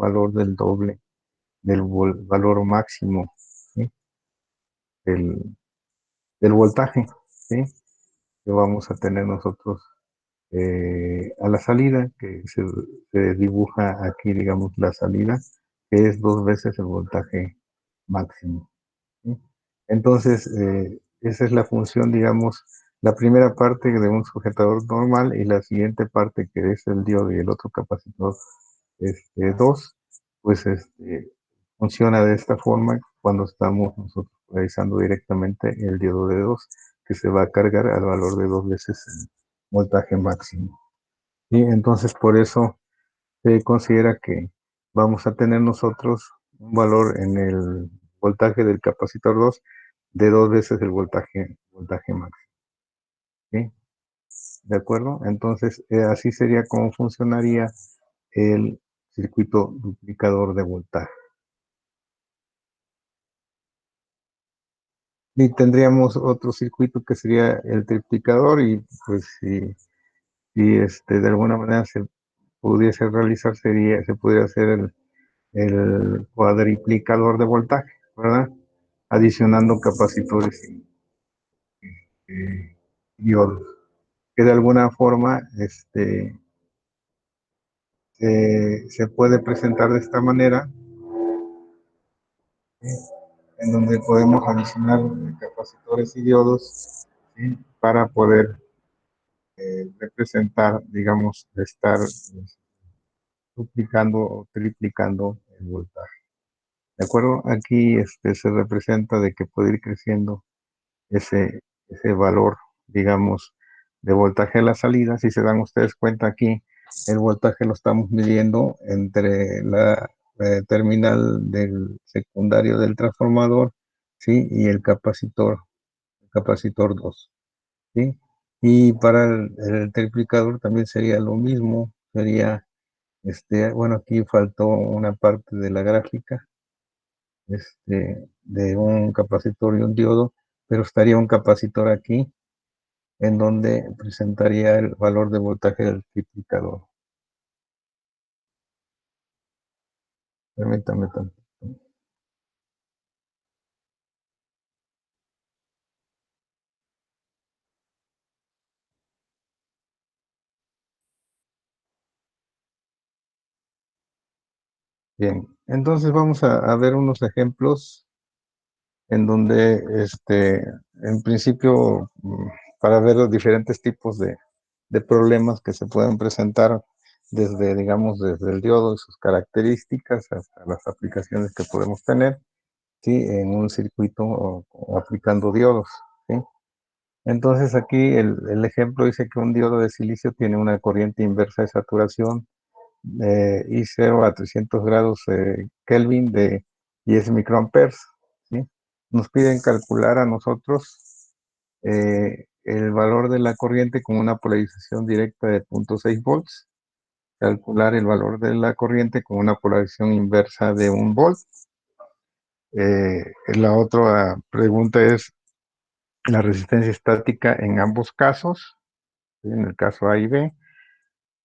valor del doble del valor máximo, ¿sí? del, del voltaje, ¿sí? Que vamos a tener nosotros a la salida, que se dibuja aquí, digamos, la salida, que es 2 veces el voltaje máximo, ¿sí? Entonces, esa es la función, digamos, la primera parte de un sujetador normal y la siguiente parte que es el diodo y el otro capacitor 2, pues funciona de esta forma cuando estamos nosotros realizando directamente el diodo de 2, que se va a cargar al valor de 2 veces el voltaje máximo. Y entonces por eso se considera que vamos a tener nosotros un valor en el voltaje del capacitor 2 de 2 veces el voltaje máximo. ¿Sí? ¿De acuerdo? Entonces, así sería como funcionaría el circuito duplicador de voltaje. Y tendríamos otro circuito que sería el triplicador y pues si de alguna manera se pudiese realizar, se podría hacer el cuadriplicador de voltaje, ¿verdad? Adicionando capacitores y diodos, que de alguna forma se puede presentar de esta manera, ¿sí? En donde podemos adicionar capacitores y diodos, ¿sí? Para poder representar, digamos, estar duplicando o triplicando el voltaje. ¿De acuerdo? Aquí se representa de que puede ir creciendo ese valor, digamos, de voltaje a la salida. Si se dan ustedes cuenta aquí, el voltaje lo estamos midiendo entre la terminal del secundario del transformador, ¿sí? Y el capacitor 2, ¿sí? Y para el triplicador también sería lo mismo, sería, bueno, aquí faltó una parte de la gráfica, de un capacitor y un diodo, pero estaría un capacitor aquí en donde presentaría el valor de voltaje del triplicador. Permítame tanto. Bien, entonces vamos a ver unos ejemplos en donde, en principio, para ver los diferentes tipos de problemas que se pueden presentar desde, digamos, desde el diodo y sus características hasta las aplicaciones que podemos tener, ¿sí? En un circuito o aplicando diodos, ¿sí? Entonces aquí el ejemplo dice que un diodo de silicio tiene una corriente inversa de saturación I0 a 300 grados Kelvin de 10 microamperes, ¿sí? Nos piden calcular a nosotros el valor de la corriente con una polarización directa de 0.6 volts, calcular el valor de la corriente con una polarización inversa de 1 volt. La otra pregunta es la resistencia estática en ambos casos, ¿sí? En el caso A y B.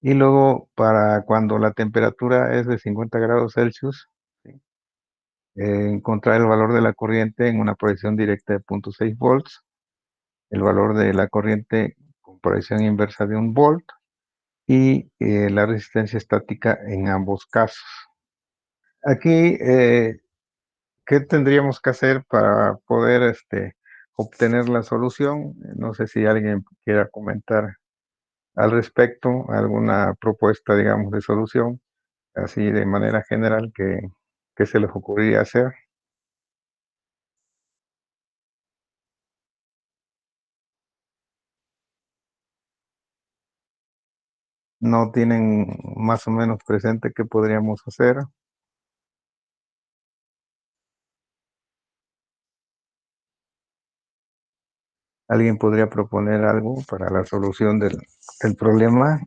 Y luego, para cuando la temperatura es de 50 grados Celsius, ¿sí? Encontrar el valor de la corriente en una proyección directa de 0.6 volts, el valor de la corriente con proyección inversa de 1 volt y la resistencia estática en ambos casos. Aquí, ¿qué tendríamos que hacer para poder obtener la solución? No sé si alguien quiera comentar al respecto, alguna propuesta, digamos, de solución, así de manera general, que se les ocurriría hacer. ¿No tienen más o menos presente qué podríamos hacer? ¿Alguien podría proponer algo para la solución del problema?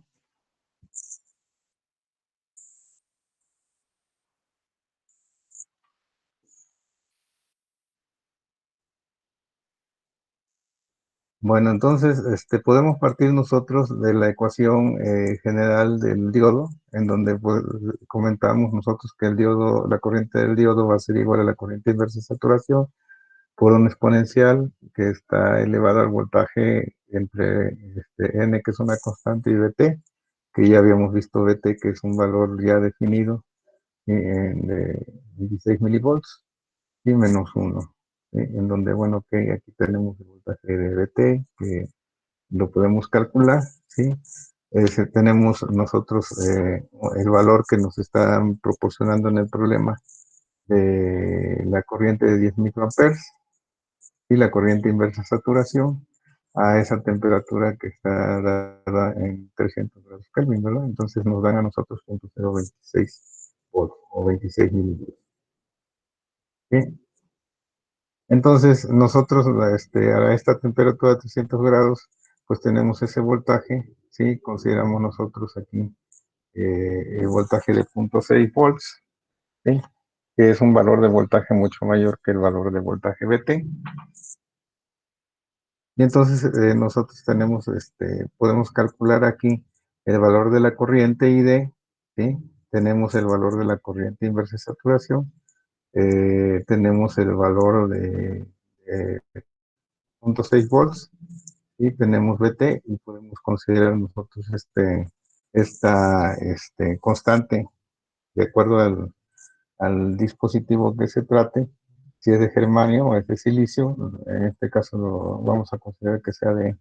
Bueno, entonces podemos partir nosotros de la ecuación general del diodo, en donde pues, comentamos nosotros que el diodo, la corriente del diodo va a ser igual a la corriente inversa de saturación por una exponencial que está elevada al voltaje entre n, que es una constante, y Vt, que ya habíamos visto Vt, que es un valor ya definido de 16 milivolts, y menos 1, en donde, bueno, que aquí tenemos el voltaje de Vt, que lo podemos calcular, ¿sí? Tenemos nosotros el valor que nos están proporcionando en el problema de la corriente de 10 microamperes y la corriente inversa saturación a esa temperatura que está dada en 300 grados Kelvin, ¿verdad? Entonces nos dan a nosotros 0.026 volts o 26 milivolts. ¿Sí? Entonces nosotros a esta temperatura de 300 grados pues tenemos ese voltaje, ¿sí? Consideramos nosotros aquí el voltaje de 0.6 volts, ¿sí? Que es un valor de voltaje mucho mayor que el valor de voltaje Vt. Y entonces nosotros tenemos, podemos calcular aquí el valor de la corriente ID, ¿sí? Tenemos el valor de la corriente inversa de saturación, tenemos el valor de 0.6 volts y tenemos Vt y podemos considerar nosotros esta constante de acuerdo al dispositivo que se trate, si es de germanio o es de silicio. En este caso lo vamos a considerar que sea de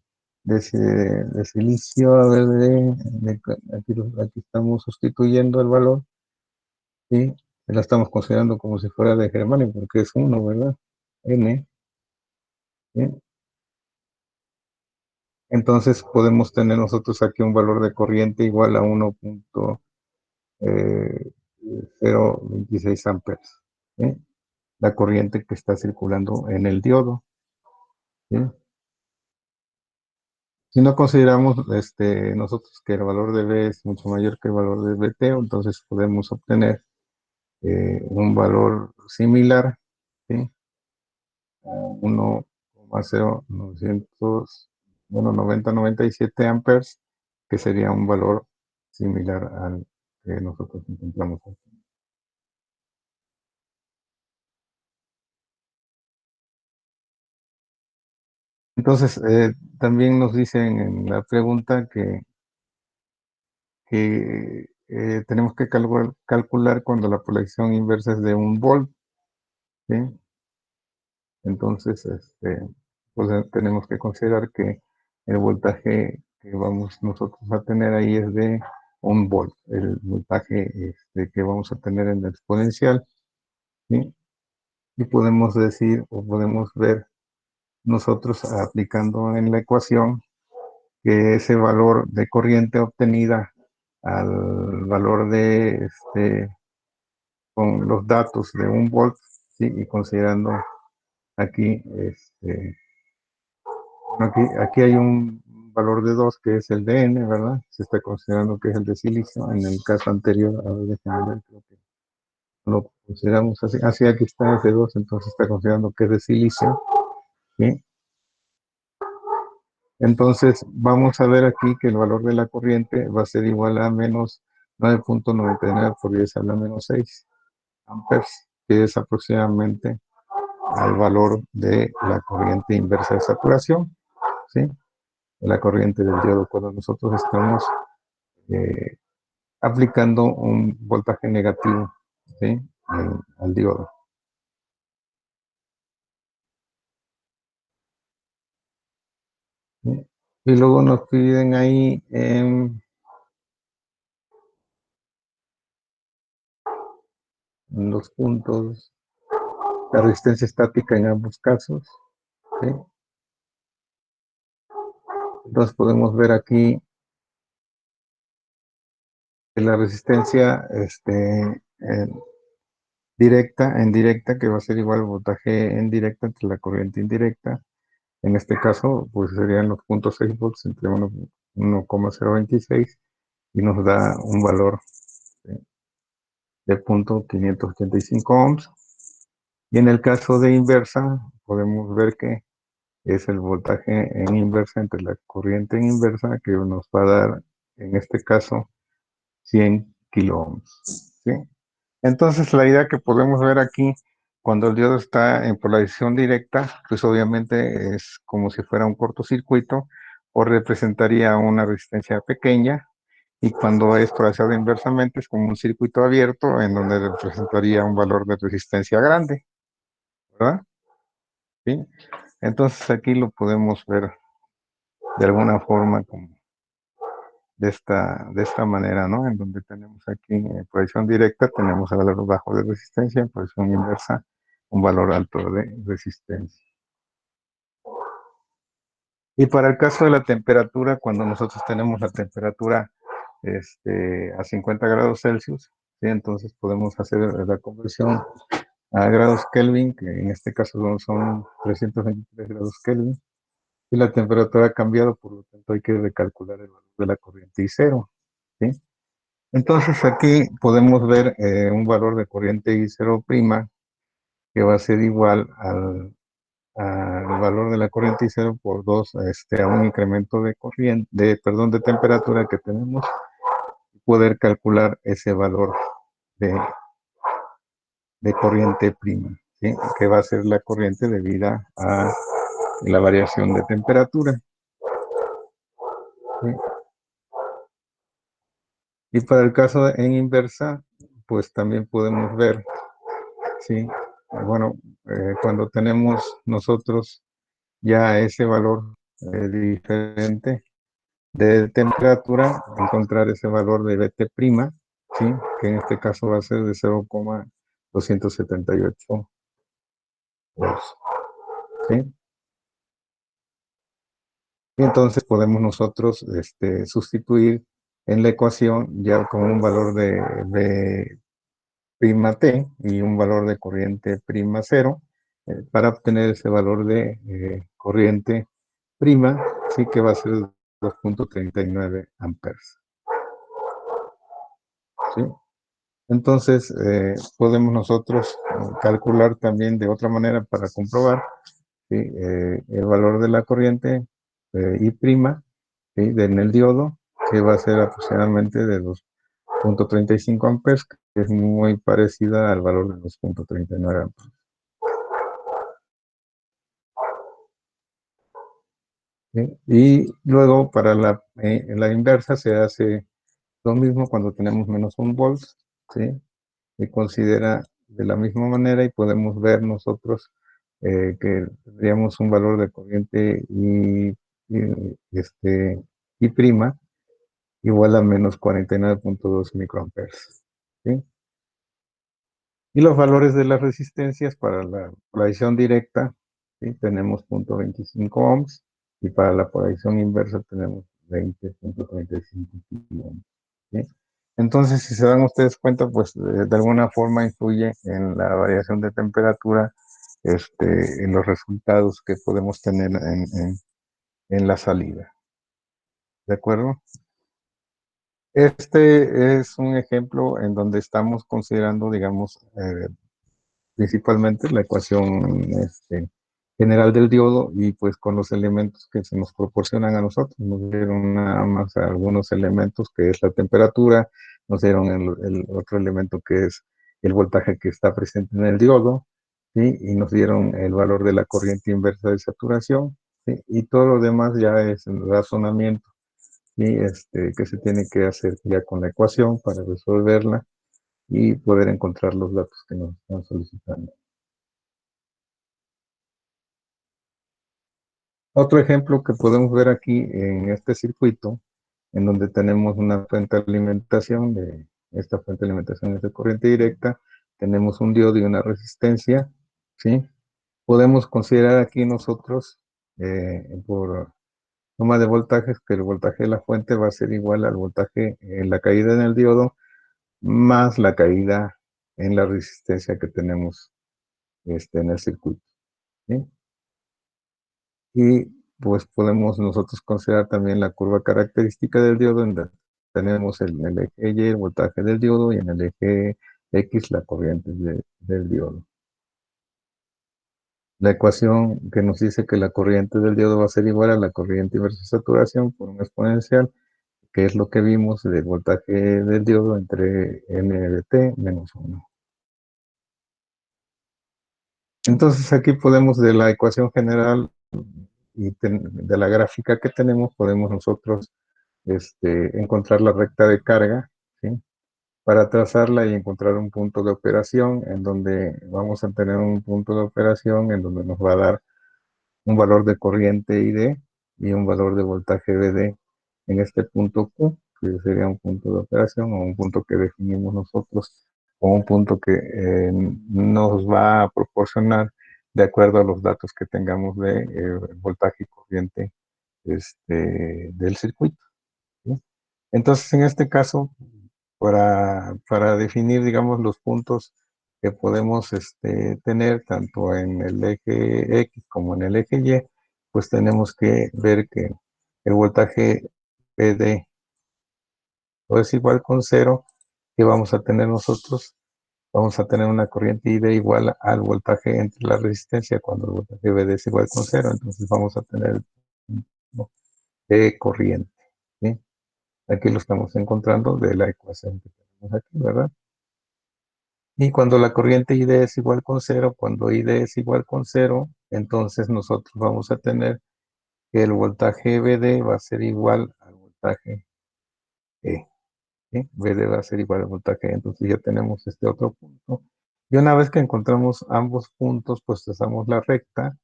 silicio. A ver, aquí estamos sustituyendo el valor y la estamos considerando como si fuera de germanio porque es 1, ¿verdad? N. ¿Sí? Entonces podemos tener nosotros aquí un valor de corriente igual a 1.026 amperes. ¿Sí? La corriente que está circulando en el diodo. ¿Sí? Si no consideramos nosotros que el valor de B es mucho mayor que el valor de Bt, entonces podemos obtener un valor similar, ¿sí? A 1,0900, bueno, 97 amperes, que sería un valor similar al que nosotros encontramos aquí. Entonces, también nos dicen en la pregunta que tenemos que calcular cuando la polarización inversa es de 1 volt, ¿sí? Entonces, pues tenemos que considerar que el voltaje que vamos nosotros a tener ahí es de 1 volt, el voltaje que vamos a tener en la exponencial, ¿sí? Y podemos decir o podemos ver nosotros aplicando en la ecuación que ese valor de corriente obtenida al valor con los datos de 1 volt, ¿sí? Y considerando aquí, aquí hay un valor de 2 que es el de N, ¿verdad? Se está considerando que es el de silicio. En el caso anterior, a ver, déjenme ver, creo que lo consideramos así. Así aquí está ese 2, entonces está considerando que es de silicio, ¿sí? Entonces, vamos a ver aquí que el valor de la corriente va a ser igual a menos 9.99 por 10 a la menos 6 amperes, que es aproximadamente al valor de la corriente inversa de saturación, ¿sí? De la corriente del diodo cuando nosotros estamos eh, aplicando un voltaje negativo, ¿sí? Al diodo. ¿Sí? Y luego nos piden ahí en los puntos la resistencia estática en ambos casos, ¿sí? Entonces podemos ver aquí que la resistencia en directa, que va a ser igual al voltaje en directa entre la corriente indirecta. En este caso, pues serían los 0.6 volts entre 1,026 y nos da un valor de 0.585 ohms. Y en el caso de inversa, podemos ver que es el voltaje en inversa entre la corriente en inversa que nos va a dar, en este caso, 100 kilo ohms, ¿sí? Entonces, la idea que podemos ver aquí, cuando el diodo está en polarización directa, pues obviamente es como si fuera un cortocircuito o representaría una resistencia pequeña, y cuando es polarizado inversamente es como un circuito abierto en donde representaría un valor de resistencia grande, ¿verdad? ¿Sí? Entonces aquí lo podemos ver de alguna forma como de esta manera, ¿no? En donde tenemos aquí en posición directa, tenemos el valor bajo de resistencia, en posición inversa, un valor alto de resistencia. Y para el caso de la temperatura, cuando nosotros tenemos la temperatura a 50 grados Celsius, ¿sí? Entonces podemos hacer la conversión a grados Kelvin, que en este caso son 323 grados Kelvin, y la temperatura ha cambiado, por lo tanto hay que recalcular el valor de la corriente I0, ¿sí? Entonces aquí podemos ver un valor de corriente I0' que va a ser igual al valor de la corriente I0 por 2 a un incremento de corriente, perdón, de temperatura que tenemos, y poder calcular ese valor de corriente prima, ¿sí? Que va a ser la corriente debida a la variación de temperatura, ¿sí? Y para el caso en inversa, pues también podemos ver, ¿sí? Bueno, cuando tenemos nosotros ya ese valor diferente de temperatura, encontrar ese valor de Bt', ¿sí? Que en este caso va a ser de 0,278 volts, ¿sí? Y entonces podemos nosotros sustituir en la ecuación ya con un valor de prima T y un valor de corriente prima cero, para obtener ese valor de corriente prima, sí, que va a ser 2,39 amperes, ¿sí? Entonces, podemos nosotros calcular también de otra manera para comprobar, ¿sí? El valor de la corriente I prima, ¿sí? En el diodo, que va a ser aproximadamente de 2,35 amperes, que es muy parecida al valor de 2,39 amperes, ¿sí? Y luego para la inversa se hace lo mismo cuando tenemos menos un volt, ¿sí? Y considera de la misma manera, y podemos ver nosotros que tendríamos un valor de corriente y prima igual a menos 49,2 microamperes, ¿sí? Y los valores de las resistencias para la polarización directa, ¿sí? Tenemos 0,25 ohms, y para la polarización inversa tenemos 20,35 ohms, ¿sí? Entonces, si se dan ustedes cuenta, pues de alguna forma influye en la variación de temperatura, en los resultados que podemos tener en la salida. ¿De acuerdo? Este es un ejemplo en donde estamos considerando, digamos, principalmente la ecuación general del diodo, y pues con los elementos que se nos proporcionan a nosotros. Nos dieron nada más algunos elementos, que es la temperatura, nos dieron el otro elemento, que es el voltaje que está presente en el diodo, ¿sí? Y nos dieron el valor de la corriente inversa de saturación, ¿sí? Y todo lo demás ya es el razonamiento, ¿sí? Que se tiene que hacer ya con la ecuación para resolverla y poder encontrar los datos que nos están solicitando. Otro ejemplo que podemos ver aquí en este circuito, en donde tenemos una fuente de alimentación, esta fuente de alimentación es de corriente directa, tenemos un diodo y una resistencia, ¿sí? Podemos considerar aquí nosotros, por suma de voltajes, que el voltaje de la fuente va a ser igual al voltaje en la caída en el diodo, más la caída en la resistencia que tenemos en el circuito, ¿sí? Y pues podemos nosotros considerar también la curva característica del diodo, en donde tenemos en el eje Y el voltaje del diodo, y en el eje X la corriente del diodo. la ecuación que nos dice que la corriente del diodo va a ser igual a la corriente inversa de saturación por un exponencial, que es lo que vimos del voltaje del diodo entre n de t menos 1. Entonces aquí podemos de la ecuación general y de la gráfica que tenemos, podemos nosotros encontrar la recta de carga, ¿sí? Para trazarla y encontrar un punto de operación en donde vamos a tener un punto de operación en donde nos va a dar un valor de corriente ID y un valor de voltaje BD en este punto Q, que sería un punto de operación o un punto que definimos nosotros o un punto que nos va a proporcionar de acuerdo a los datos que tengamos de voltaje y corriente del circuito, ¿sí? Entonces, en este caso, para definir, digamos, los puntos que podemos tener tanto en el eje X como en el eje Y, pues tenemos que ver que el voltaje PD es igual con cero, que vamos a tener nosotros, vamos a tener una corriente ID igual al voltaje entre la resistencia cuando el voltaje BD es igual con cero, entonces vamos a tener de corriente, ¿sí? Aquí lo estamos encontrando de la ecuación que tenemos aquí, ¿verdad? Y cuando la corriente ID es igual con cero, cuando ID es igual con cero, entonces nosotros vamos a tener que el voltaje BD va a ser igual al voltaje E, ¿sí? BD va a ser igual al voltaje E, entonces ya tenemos este otro punto. Y una vez que encontramos ambos puntos, pues trazamos la recta,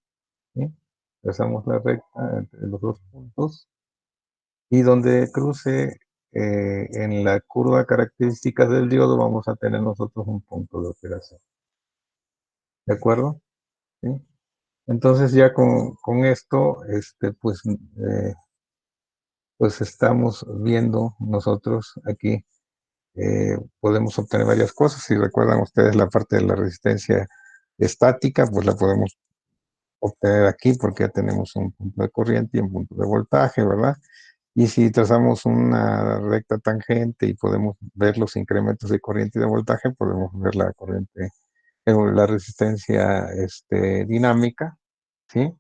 ¿sí? Trazamos la recta entre los dos puntos y donde cruce en la curva característica del diodo vamos a tener nosotros un punto de operación. ¿De acuerdo? ¿Sí? Entonces ya con esto, pues estamos viendo nosotros aquí, podemos obtener varias cosas. Si recuerdan ustedes la parte de la resistencia estática, pues la podemos obtener aquí porque ya tenemos un punto de corriente y un punto de voltaje, ¿verdad? Y si trazamos una recta tangente y podemos ver los incrementos de corriente y de voltaje, podemos ver la corriente, la resistencia dinámica, ¿sí?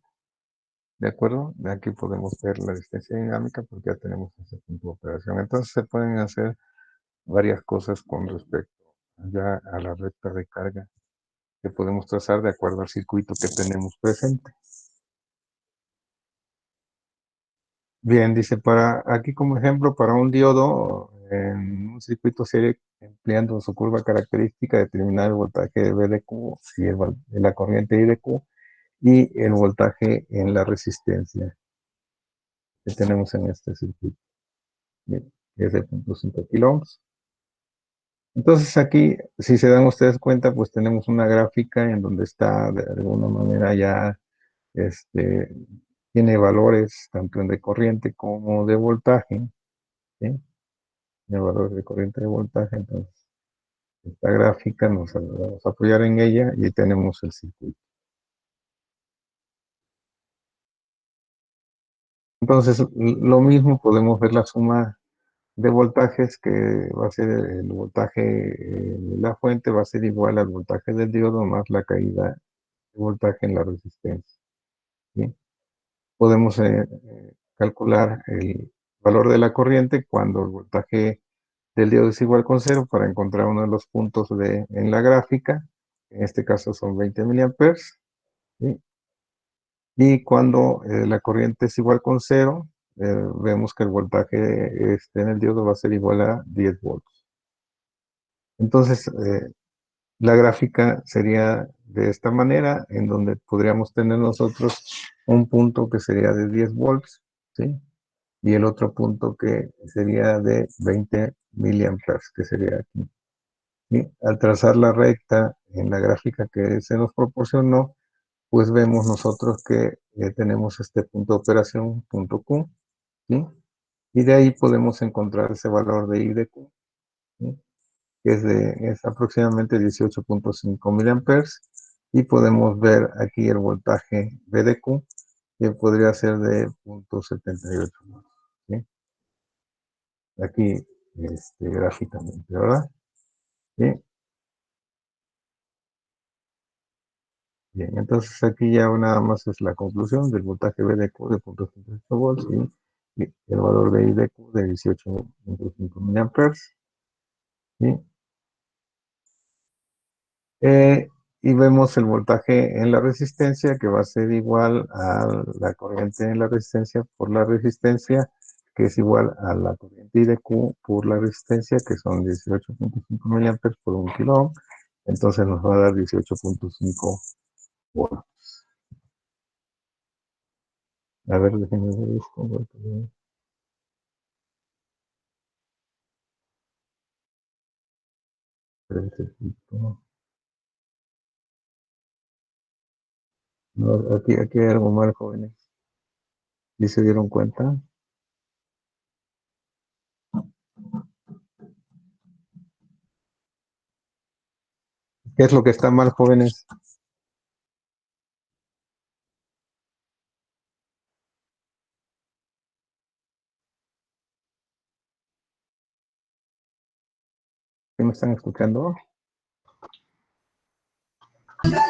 ¿De acuerdo? De aquí podemos ver la resistencia dinámica porque ya tenemos ese punto de operación. Entonces se pueden hacer varias cosas con respecto ya a la recta de carga que podemos trazar de acuerdo al circuito que tenemos presente. Bien, dice, para aquí como ejemplo, para un diodo en un circuito serie empleando su curva característica, determinar el voltaje de VDQ y la corriente IDQ y el voltaje en la resistencia que tenemos en este circuito. Bien, es de 0.5 kilo ohms. Entonces aquí, si se dan ustedes cuenta, pues tenemos una gráfica en donde está de alguna manera ya, tiene valores tanto de corriente como de voltaje, ¿sí? Tiene valores de corriente y de voltaje, entonces esta gráfica nos vamos a apoyar en ella y tenemos el circuito. Entonces, lo mismo podemos ver la suma de voltajes que va a ser el voltaje de la fuente, va a ser igual al voltaje del diodo más la caída de voltaje en la resistencia, ¿sí? Podemos calcular el valor de la corriente cuando el voltaje del diodo es igual con cero para encontrar uno de los puntos en la gráfica, en este caso son 20 miliamperes, ¿sí? Y cuando la corriente es igual con cero, vemos que el voltaje en el diodo va a ser igual a 10 volts. Entonces, la gráfica sería de esta manera, en donde podríamos tener nosotros un punto que sería de 10 volts, ¿sí? Y el otro punto que sería de 20 miliamperes, que sería aquí. ¿Sí? Al trazar la recta en la gráfica que se nos proporcionó, pues vemos nosotros que tenemos este punto de operación, punto Q, ¿sí? Y de ahí podemos encontrar ese valor de I de Q, ¿sí? Que es aproximadamente 18.5 miliamperes, y podemos ver aquí el voltaje V de Q, que podría ser de 0.78, ¿sí? Aquí, gráficamente, ¿verdad? ¿Sí? Bien, entonces aquí ya nada más es la conclusión del voltaje V de Q de 0.38 volts y el valor de I de Q de 18.5 miliamperes. ¿Sí? Y vemos el voltaje en la resistencia que va a ser igual a la corriente en la resistencia por la resistencia, que es igual a la corriente I de Q por la resistencia, que son 18.5 miliamperes por un kilo ohm. Entonces nos va a dar 18.5 volts. A ver, déjenme ver esto. No, aquí hay algo mal, jóvenes. ¿Y se dieron cuenta? ¿Qué es lo que está mal, jóvenes? ¿Qué me están escuchando?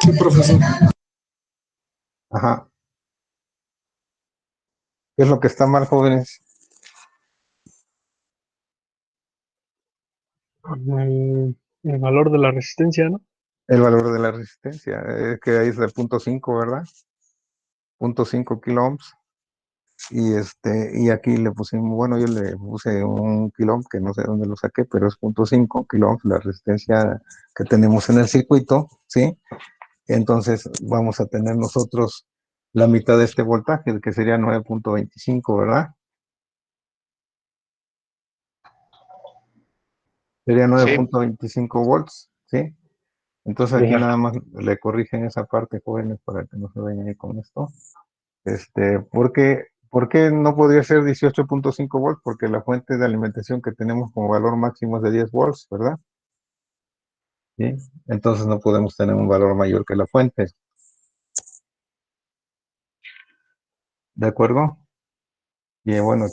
Sí, profesor. Ajá. ¿Qué es lo que está mal, jóvenes? El valor de la resistencia, ¿no? El valor de la resistencia, que ahí es de 0.5, ¿verdad? 0.5 kilo ohms. Y aquí le pusimos, bueno, yo le puse un kilo ohm, que no sé dónde lo saqué, pero es 0.5 kilo ohms la resistencia que tenemos en el circuito, ¿sí? Entonces vamos a tener nosotros la mitad de este voltaje, que sería 9.25, ¿verdad? Sería Sí. 9.25 volts, ¿sí? Entonces aquí Ya. nada más le corrigen esa parte, jóvenes, para que no se vayan ahí con esto. ¿Por qué no podría ser 18.5 volts? Porque la fuente de alimentación que tenemos como valor máximo es de 10 volts, ¿verdad? ¿Sí? Entonces no podemos tener un valor mayor que la fuente. ¿De acuerdo? Y bueno,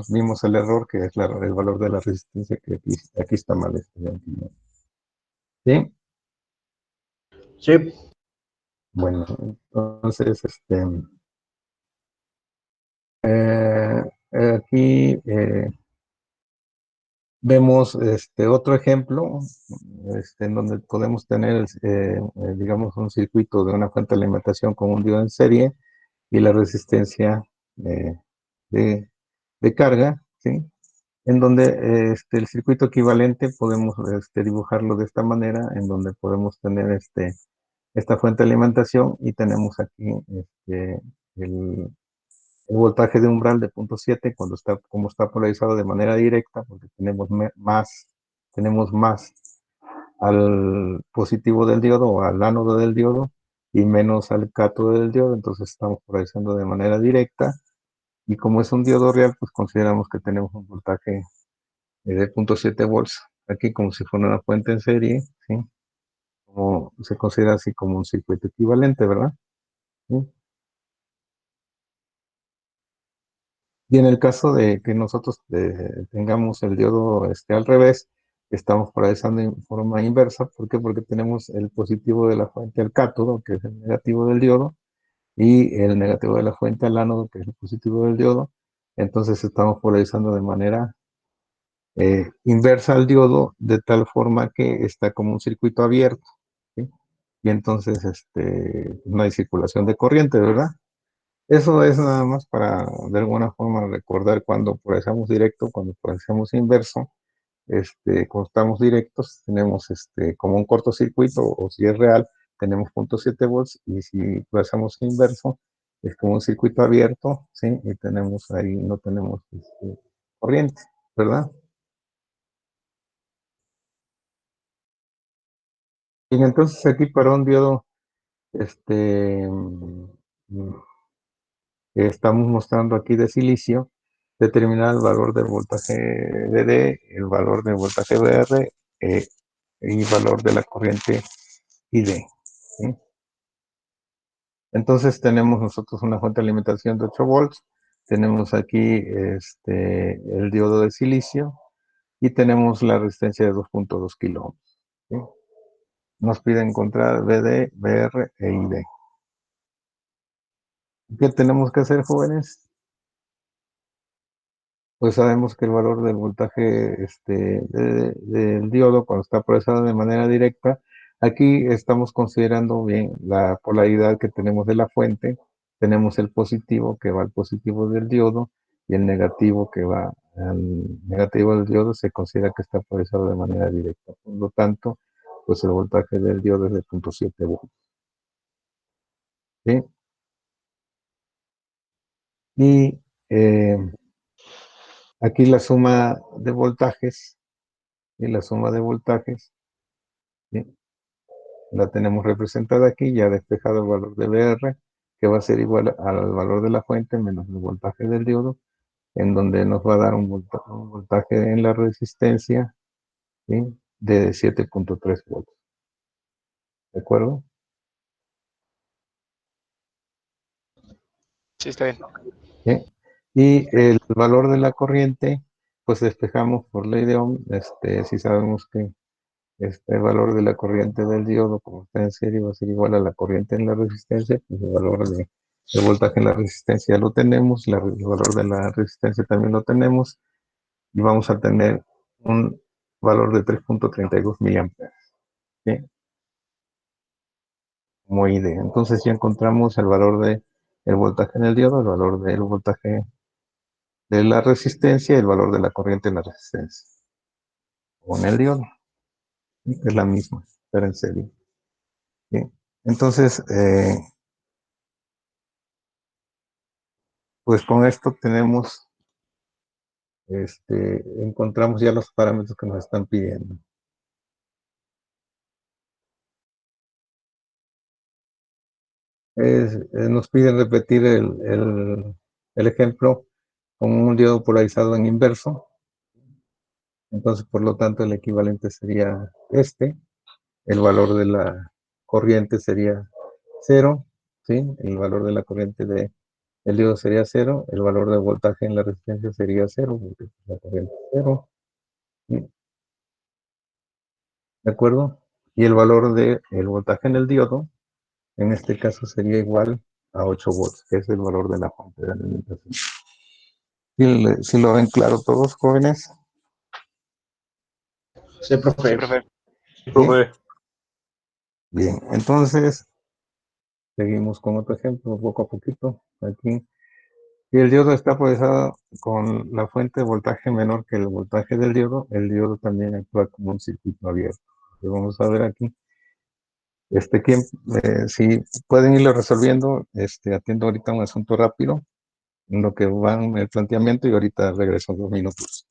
vimos el error que es el valor de la resistencia que aquí está mal. ¿Sí? Sí. Bueno, entonces, aquí vemos otro ejemplo en donde podemos tener, digamos, un circuito de una fuente de alimentación con un diodo en serie y la resistencia eh, de, de carga, ¿sí? En donde el circuito equivalente podemos dibujarlo de esta manera, en donde podemos tener esta fuente de alimentación y tenemos aquí el, el voltaje de umbral de 0.7 como está polarizado de manera directa, porque tenemos más al positivo del diodo o al ánodo del diodo y menos al cátodo del diodo, entonces estamos polarizando de manera directa y como es un diodo real, pues consideramos que tenemos un voltaje de 0.7 volts, aquí como si fuera una fuente en serie, ¿sí? Como se considera así como un circuito equivalente, ¿verdad? ¿Sí? Y en el caso de que nosotros tengamos el diodo al revés, estamos polarizando en forma inversa. ¿Por qué? Porque tenemos el positivo de la fuente al cátodo, que es el negativo del diodo, y el negativo de la fuente al ánodo, que es el positivo del diodo. Entonces estamos polarizando de manera inversa al diodo, de tal forma que está como un circuito abierto, ¿sí? Y entonces no hay circulación de corriente, ¿verdad? Eso es nada más para de alguna forma recordar cuando polarizamos directo, cuando polarizamos inverso, cuando estamos directos tenemos como un cortocircuito o si es real tenemos 0.7 volts y si polarizamos inverso es como un circuito abierto, ¿sí? Y tenemos ahí, no tenemos corriente, ¿verdad? Y entonces aquí para un diodo, este, que estamos mostrando aquí de silicio, determinar el valor del voltaje VD, el valor del voltaje VR eh, y valor de la corriente ID. ¿Sí? Entonces tenemos nosotros una fuente de alimentación de 8 volts, tenemos aquí el diodo de silicio y tenemos la resistencia de 2.2 kilo ohms. ¿Sí? Nos pide encontrar VD, VR e ID. ¿Qué tenemos que hacer, jóvenes? Pues sabemos que el valor del voltaje del diodo cuando está procesado de manera directa, aquí estamos considerando bien la polaridad que tenemos de la fuente. Tenemos el positivo que va al positivo del diodo y el negativo que va al negativo del diodo se considera que está procesado de manera directa. Por lo tanto, pues el voltaje del diodo es de 0.7 voltios. ¿Sí? Y aquí la suma de voltajes y la suma de voltajes, ¿sí? La tenemos representada aquí, ya despejado el valor de VR, que va a ser igual al valor de la fuente menos el voltaje del diodo, en donde nos va a dar un voltaje en la resistencia, ¿sí? De 7.3 volts. ¿De acuerdo? Sí, está bien. ¿Sí? Y el valor de la corriente, pues despejamos por ley de Ohm, si sabemos que este valor de la corriente del diodo, como está en serie, va a ser igual a la corriente en la resistencia, pues el valor de el voltaje en la resistencia lo tenemos, el valor de la resistencia también lo tenemos, y vamos a tener un valor de 3.32 miliamperes, ¿sí? Como ID. Entonces ya encontramos el valor de el voltaje en el diodo, el valor del voltaje de la resistencia y el valor de la corriente en la resistencia. O en el diodo, ¿sí? Es la misma, pero en serie. ¿Sí? Entonces, pues con esto tenemos, encontramos ya los parámetros que nos están pidiendo. Nos piden repetir el ejemplo con un diodo polarizado en inverso. Entonces, por lo tanto, el equivalente sería este. El valor de la corriente sería cero, ¿sí? El valor de la corriente del diodo sería cero. El valor de voltaje en la resistencia sería cero, porque la corriente es cero. ¿Sí? ¿De acuerdo? Y el valor del voltaje en el diodo, en este caso sería igual a 8 volts, que es el valor de la fuente de alimentación. Si lo ven claro todos, jóvenes? Sí, Sí, profe. profe. ¿Sí? Bien, entonces seguimos con otro ejemplo, poco a poquito. Aquí, si el diodo está polarizado con la fuente de voltaje menor que el voltaje del diodo, el diodo también actúa como un circuito abierto. Lo vamos a ver aquí. ¿Quién, si pueden irlo resolviendo, atiendo ahorita un asunto rápido, en lo que van el planteamiento y ahorita regreso 2 minutos.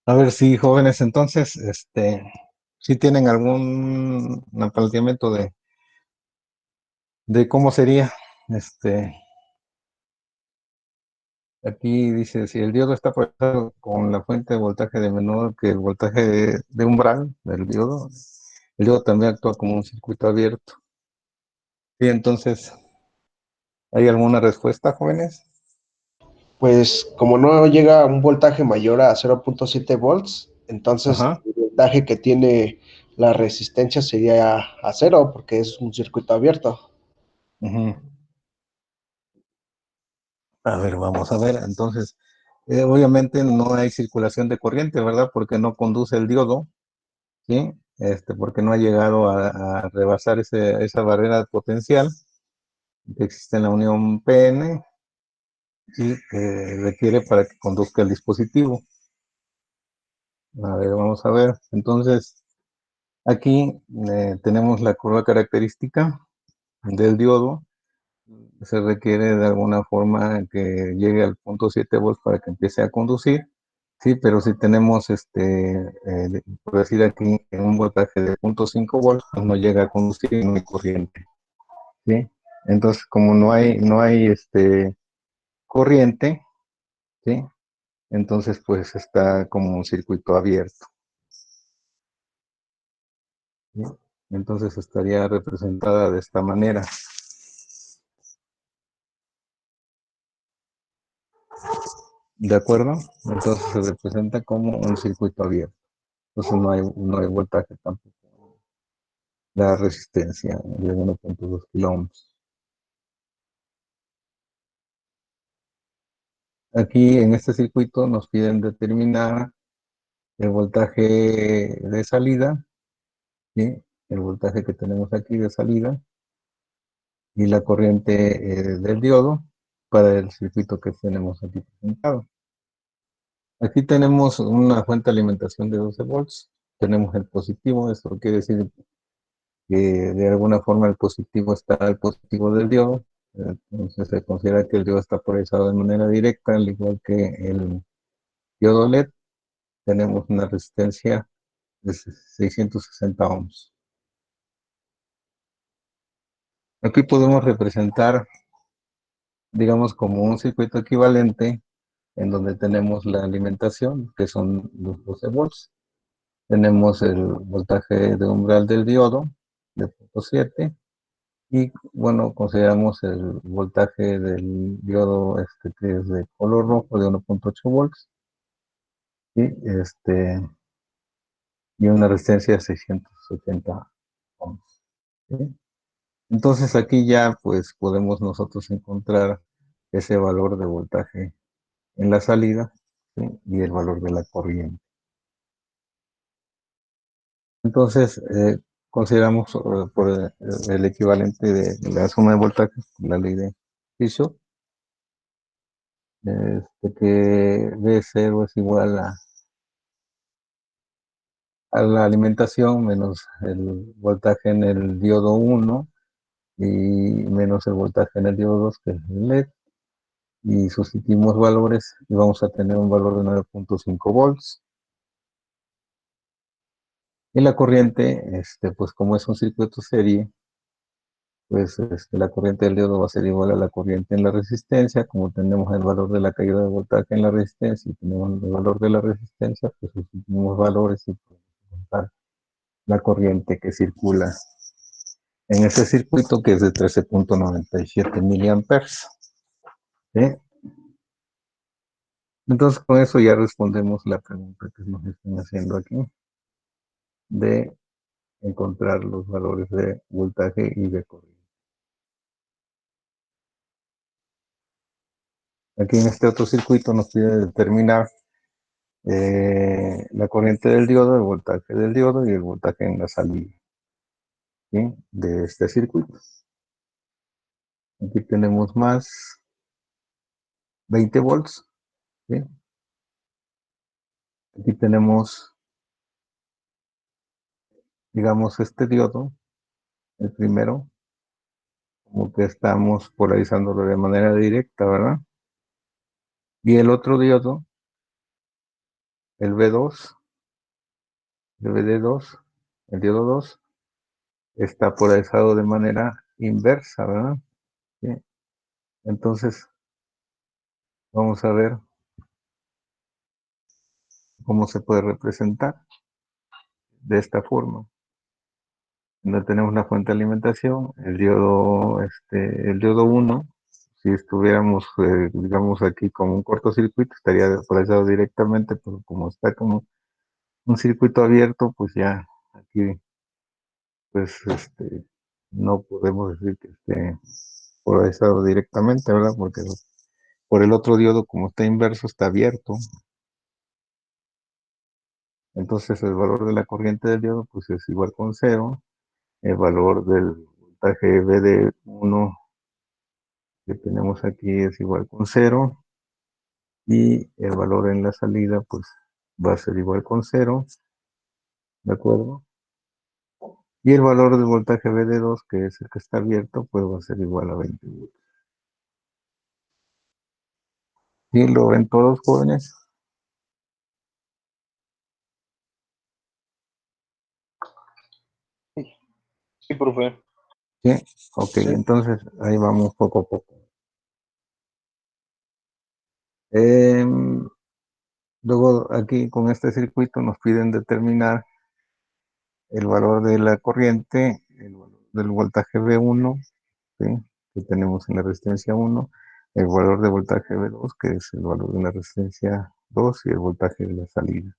A ver si jóvenes, entonces, si tienen algún planteamiento de cómo sería, este, aquí dice, si el diodo está conectado con la fuente de voltaje de menor que el voltaje de umbral del diodo, el diodo también actúa como un circuito abierto. Y entonces, ¿hay alguna respuesta, jóvenes? Pues como no llega a un voltaje mayor a 0.7 volts, entonces Ajá. el voltaje que tiene la resistencia sería a cero porque es un circuito abierto. Ujú. A ver, vamos a ver. Entonces, obviamente no hay circulación de corriente, ¿verdad? Porque no conduce el diodo, ¿sí? Porque no ha llegado a rebasar esa barrera potencial que existe en la unión PN y que requiere para que conduzca el dispositivo. A ver, vamos a ver. Entonces, aquí tenemos la curva característica del diodo. Se requiere de alguna forma que llegue al punto 7 volts para que empiece a conducir. Sí, pero si tenemos, por decir aquí, en un voltaje de 0.5 volts, pues no llega a conducir y no hay corriente. ¿Sí? Entonces, como no hay corriente, ¿sí? Entonces, pues está como un circuito abierto. ¿Sí? Entonces estaría representada de esta manera. ¿De acuerdo? Entonces se representa como un circuito abierto. Entonces no hay voltaje tampoco. La resistencia de 1.2 kiloohms. Aquí en este circuito nos piden determinar el voltaje de salida, ¿sí? El voltaje que tenemos aquí de salida y la corriente del diodo para el circuito que tenemos aquí presentado. Aquí tenemos una fuente de alimentación de 12 volts. Tenemos el positivo, esto quiere decir que de alguna forma el positivo está al positivo del diodo. Entonces se considera que el diodo está polarizado de manera directa, al igual que el diodo LED. Tenemos una resistencia de 660 ohms. Aquí podemos representar, digamos, como un circuito equivalente en donde tenemos la alimentación, que son los 12 volts. Tenemos el voltaje de umbral del diodo de 0.7 y, bueno, consideramos el voltaje del diodo que es de color rojo de 1.8 volts y, y una resistencia de 680 ohms. ¿Sí? Entonces aquí ya pues podemos nosotros encontrar ese valor de voltaje en la salida, ¿sí? Y el valor de la corriente. Entonces consideramos por el equivalente de la suma de voltajes, la ley de Kirchhoff, que V0 es igual a la alimentación menos el voltaje en el diodo 1 y menos el voltaje en el diodo 2, que es el LED, y sustituimos valores y vamos a tener un valor de 9.5 volts. Y la corriente, pues como es un circuito serie, pues la corriente del diodo va a ser igual a la corriente en la resistencia. Como tenemos el valor de la caída de voltaje en la resistencia y tenemos el valor de la resistencia, pues sustituimos valores y podemos encontrar la corriente que circula en ese circuito, que es de 13.97 miliamperes. ¿Sí? Entonces con eso ya respondemos la pregunta que nos están haciendo aquí, de encontrar los valores de voltaje y de corriente. Aquí en este otro circuito nos pide determinar la corriente del diodo, el voltaje del diodo y el voltaje en la salida, ¿sí? De este circuito. Aquí tenemos más 20 volts, ¿sí? Aquí tenemos, digamos, este diodo, el primero, como que estamos polarizándolo de manera directa, ¿verdad? Y el otro diodo el B2, el BD2, el diodo 2, está polarizado de manera inversa, ¿verdad? ¿Sí? Entonces, vamos a ver cómo se puede representar de esta forma. No tenemos la fuente de alimentación, el diodo 1, si estuviéramos, digamos, aquí como un cortocircuito, estaría polarizado directamente, pero como está como un circuito abierto, pues ya aquí, pues, no podemos decir que esté polarizado directamente, ¿verdad? Porque por el otro diodo, como está inverso, está abierto. Entonces el valor de la corriente del diodo, pues es igual con cero. El valor del voltaje VD1 que tenemos aquí es igual con cero. Y el valor en la salida, pues va a ser igual con cero. ¿De acuerdo? Y el valor del voltaje VD2, que es el que está abierto, pues va a ser igual a 20 voltios. ¿Sí lo ven todos, jóvenes? Sí, profe. Sí. Ok, Sí. entonces ahí vamos poco a poco. Em, Luego aquí con este circuito nos piden determinar el valor de la corriente, el valor del voltaje V1, ¿sí? Que tenemos en la resistencia 1, el valor de voltaje V2, que es el valor de la resistencia 2 y el voltaje de la salida.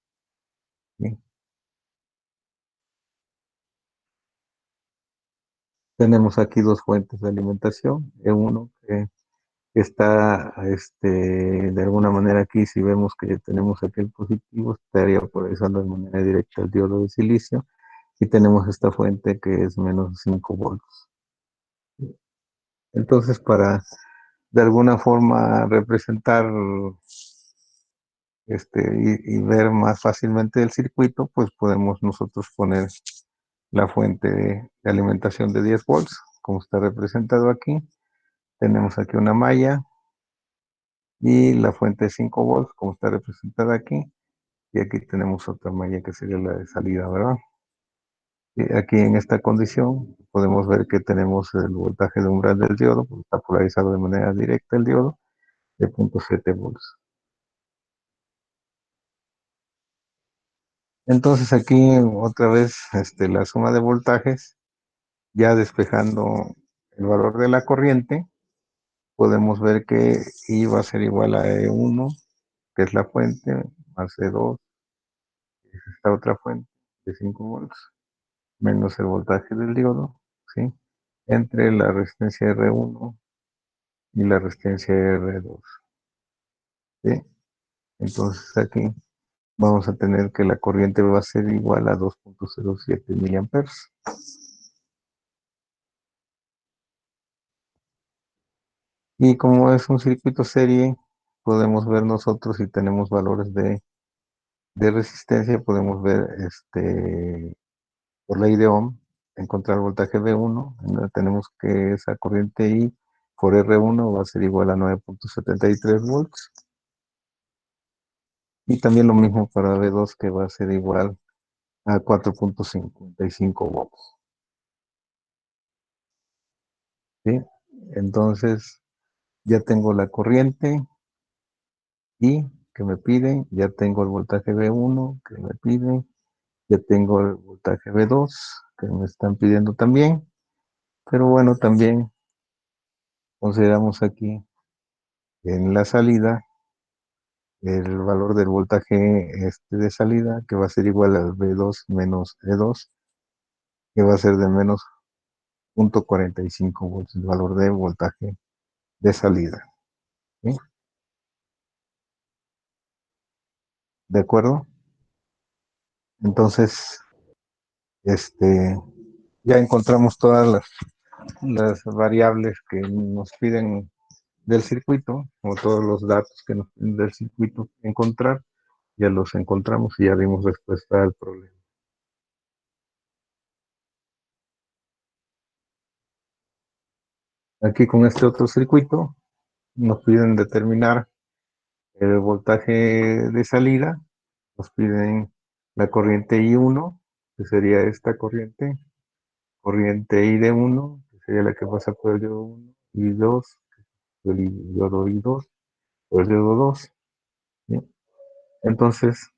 ¿Sí? Tenemos aquí dos fuentes de alimentación, E1 que está de alguna manera aquí, si vemos que tenemos aquí el positivo, estaría polarizando de manera directa el diodo de silicio, y tenemos esta fuente que es menos 5 volts. Entonces, para de alguna forma representar y ver más fácilmente el circuito, pues podemos nosotros poner la fuente de alimentación de 10 volts, como está representado aquí. Tenemos aquí una malla y la fuente de 5 volts, como está representada aquí. Y aquí tenemos otra malla que sería la de salida, ¿verdad? Y aquí en esta condición podemos ver que tenemos el voltaje de umbral del diodo, porque está polarizado de manera directa el diodo, de 0.7 volts. Entonces aquí otra vez la suma de voltajes, ya despejando el valor de la corriente, podemos ver que I va a ser igual a E1, que es la fuente, más E2, que es esta otra fuente de 5 volts, menos el voltaje del diodo, ¿sí? Entre la resistencia R1 y la resistencia R2, ¿sí? Entonces aquí vamos a tener que la corriente va a ser igual a 2.07 miliamperes. Y como es un circuito serie, podemos ver nosotros si tenemos valores de resistencia, podemos ver por ley de Ohm, encontrar el voltaje V1, en donde tenemos que esa corriente I por R1 va a ser igual a 9.73 volts. Y también lo mismo para V2, que va a ser igual a 4.55 volts. ¿Sí? Entonces, ya tengo la corriente I que me piden, ya tengo el voltaje V1 que me piden, ya tengo el voltaje V2 que me están pidiendo también, pero bueno, también consideramos aquí en la salida el valor del voltaje de salida, que va a ser igual al V2 menos E2, que va a ser de menos 0.45 volts, el valor de voltaje de salida. ¿Sí? ¿De acuerdo? Entonces, ya encontramos todas las variables que nos piden del circuito, o todos los datos que nos piden del circuito encontrar, ya los encontramos y ya dimos respuesta al problema. Aquí con este otro circuito nos piden determinar el voltaje de salida, nos piden la corriente I1, que sería esta corriente I de 1, que sería la que pasa por el diodo 1, y 2, el diodo I2, o el diodo 2. ¿Sí? Entonces,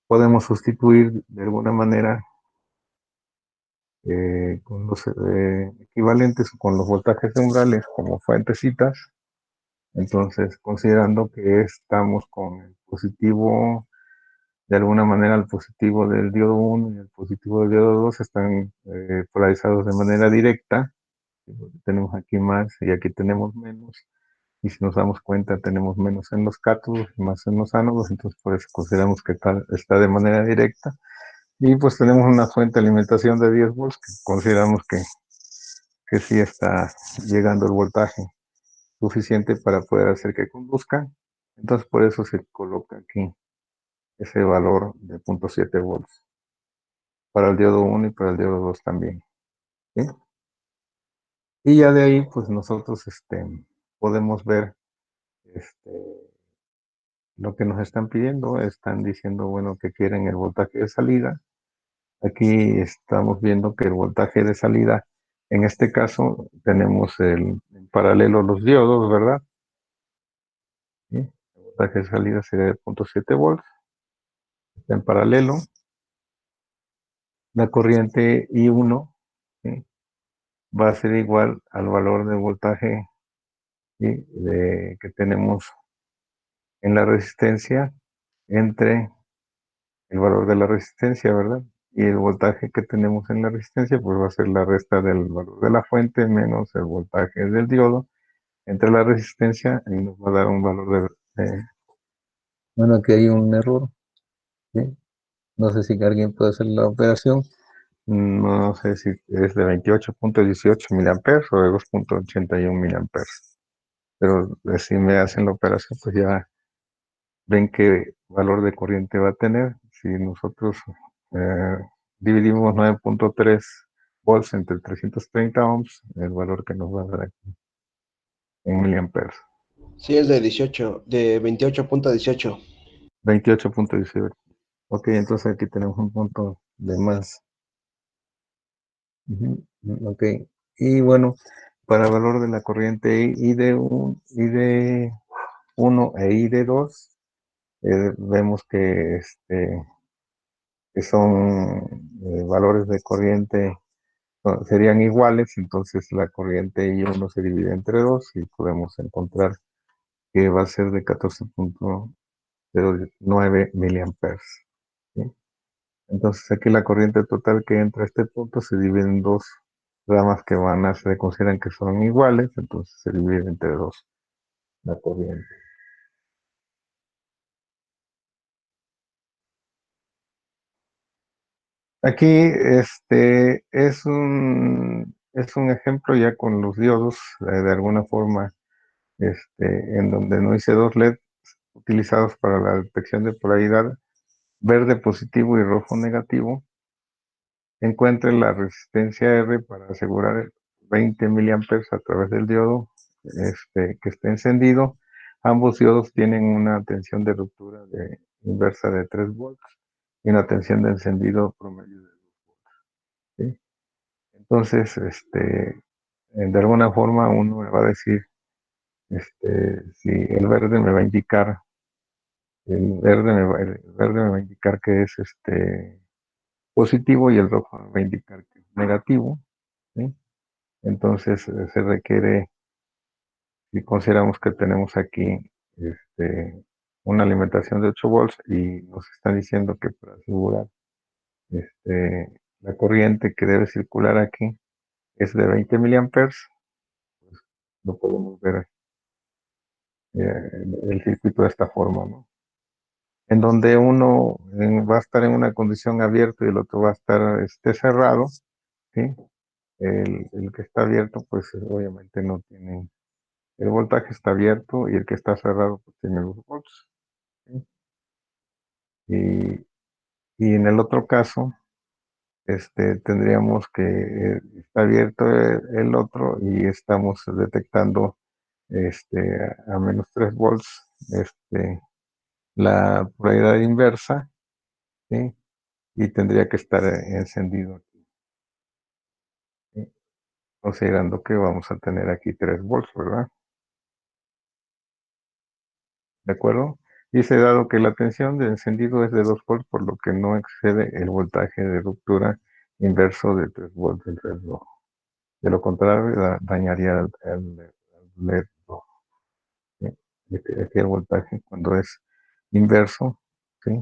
podemos sustituir de alguna manera con los equivalentes con los voltajes de umbrales como fuentecitas. Entonces, considerando que estamos con el positivo, de alguna manera el positivo del diodo 1 y el positivo del diodo 2 están polarizados de manera directa. Tenemos aquí más y aquí tenemos menos. Y si nos damos cuenta, tenemos menos en los cátodos y más en los ánodos. Entonces, por eso consideramos que está de manera directa. Y pues tenemos una fuente de alimentación de 10 volts que consideramos que sí está llegando el voltaje suficiente para poder hacer que conduzca. Entonces, por eso se coloca aquí ese valor de 0.7 volts para el diodo 1 y para el diodo 2 también. ¿Sí? Y ya de ahí, pues nosotros podemos ver este, lo que nos están pidiendo. Están diciendo, bueno, que quieren el voltaje de salida. Aquí estamos viendo que el voltaje de salida, en este caso, tenemos en paralelo los diodos, ¿verdad? ¿Sí? El voltaje de salida sería de 0.7 volts, está en paralelo. La corriente I1, ¿sí? Va a ser igual al valor de voltaje, ¿sí? Que tenemos en la resistencia entre el valor de la resistencia, ¿verdad? Y el voltaje que tenemos en la resistencia, pues va a ser la resta del valor de la fuente menos el voltaje del diodo entre la resistencia y nos va a dar un valor bueno, aquí hay un error, ¿sí? No sé si alguien puede hacer la operación. No sé si es de 28.18 miliamperes o de 2.81 miliamperes. Pero si me hacen la operación, pues ya ven qué valor de corriente va a tener. Si nosotros eh, dividimos 9.3 volts entre 330 ohms, el valor que nos va a dar aquí en miliamperes. Sí, es de 18, de 28.18. 28.18. Ok, entonces aquí tenemos un punto de más. Ok, y bueno, para el valor de la corriente I de 1 e I de 2, vemos que son valores de corriente, serían iguales. Entonces la corriente I1 se divide entre 2 y podemos encontrar que va a ser de 14.09 miliamperes. ¿Sí? Entonces aquí la corriente total que entra a este punto se divide en dos ramas que se consideran que son iguales, entonces se divide entre dos la corriente. Aquí es un ejemplo ya con los diodos, de alguna forma, en donde no hice dos LED utilizados para la detección de polaridad, verde positivo y rojo negativo. Encuentre la resistencia R para asegurar 20 miliamperes a través del diodo que esté encendido. Ambos diodos tienen una tensión de ruptura inversa de 3 volts y una tensión de encendido promedio de 2 volts. ¿Sí? Entonces, de alguna forma uno me va a decir si el verde me va a indicar, el verde me va a indicar que es positivo y el rojo me va a indicar que es negativo. ¿Sí? Entonces se requiere, si consideramos que tenemos aquí una alimentación de 8 volts y nos están diciendo que para asegurar la corriente que debe circular aquí es de 20 miliamperes, pues lo podemos ver el circuito de esta forma, ¿no? En donde uno va a estar en una condición abierta y el otro va a estar cerrado, ¿sí? El que está abierto, pues obviamente no tiene. El voltaje está abierto y el que está cerrado pues, tiene los volts. ¿Sí? Y en el otro caso, tendríamos que está abierto el otro y estamos detectando a menos 3 volts la polaridad inversa, ¿sí? Y tendría que estar encendido aquí, ¿sí? Considerando que vamos a tener aquí 3 volts, ¿verdad? ¿De acuerdo? Dice, dado que la tensión de encendido es de 2 volts, por lo que no excede el voltaje de ruptura inverso de 3 volts del reloj. De lo contrario, dañaría el LED rojo, ¿sí? Aquí el voltaje, cuando es inverso, ¿sí?